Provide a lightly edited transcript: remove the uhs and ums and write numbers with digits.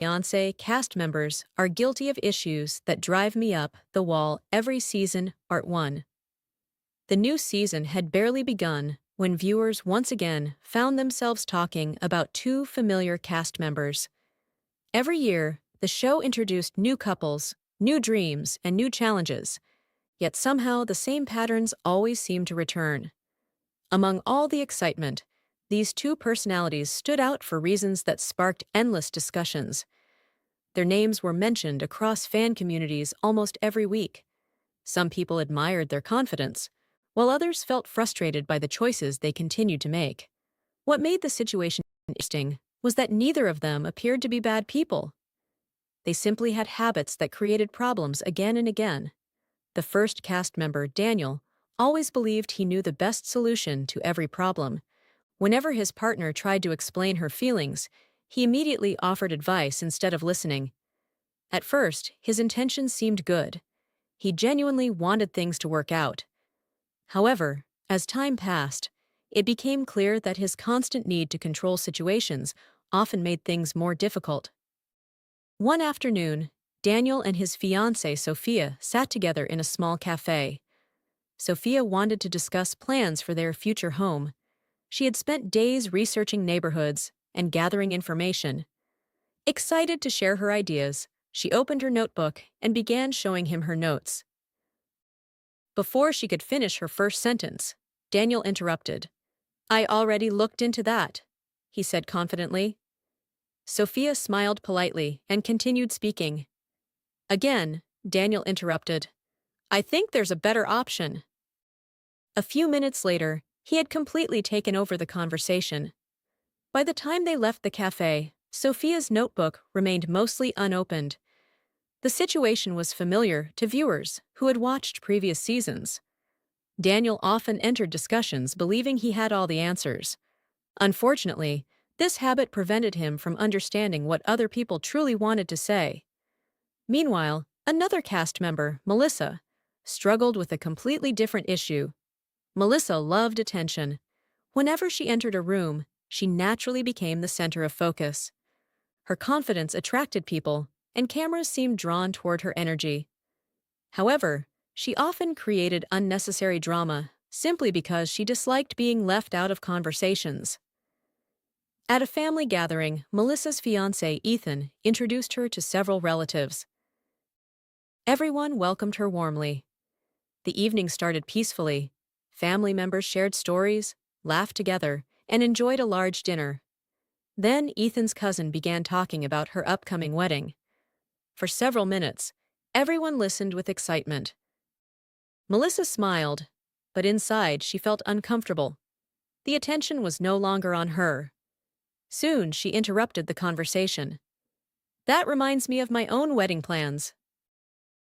Fiancé cast members are guilty of issues that drive me up the wall every season, Part 1. The new season had barely begun when viewers once again found themselves talking about two familiar cast members. Every year, the show introduced new couples, new dreams, and new challenges, yet somehow the same patterns always seemed to return. Among all the excitement, these two personalities stood out for reasons that sparked endless discussions. Their names were mentioned across fan communities almost every week. Some people admired their confidence, while others felt frustrated by the choices they continued to make. What made the situation interesting was that neither of them appeared to be bad people. They simply had habits that created problems again and again. The first cast member, Daniel, always believed he knew the best solution to every problem. Whenever his partner tried to explain her feelings, he immediately offered advice instead of listening. At first, his intentions seemed good. He genuinely wanted things to work out. However, as time passed, it became clear that his constant need to control situations often made things more difficult. One afternoon, Daniel and his fiancée Sophia sat together in a small cafe. Sophia wanted to discuss plans for their future home. She had spent days researching neighborhoods and gathering information. Excited to share her ideas, she opened her notebook and began showing him her notes. Before she could finish her first sentence, Daniel interrupted. "I already looked into that," he said confidently. Sophia smiled politely and continued speaking. Again, Daniel interrupted. "I think there's a better option." A few minutes later, he had completely taken over the conversation. By the time they left the cafe, Sophia's notebook remained mostly unopened. The situation was familiar to viewers who had watched previous seasons. Daniel often entered discussions believing he had all the answers. Unfortunately, this habit prevented him from understanding what other people truly wanted to say. Meanwhile, another cast member, Melissa, struggled with a completely different issue. Melissa loved attention. Whenever she entered a room, she naturally became the center of focus. Her confidence attracted people, and cameras seemed drawn toward her energy. However, she often created unnecessary drama simply because she disliked being left out of conversations. At a family gathering, Melissa's fiancé, Ethan, introduced her to several relatives. Everyone welcomed her warmly. The evening started peacefully. Family members shared stories, laughed together, and enjoyed a large dinner. Then Ethan's cousin began talking about her upcoming wedding. For several minutes, everyone listened with excitement. Melissa smiled, but inside she felt uncomfortable. The attention was no longer on her. Soon she interrupted the conversation. "That reminds me of my own wedding plans,"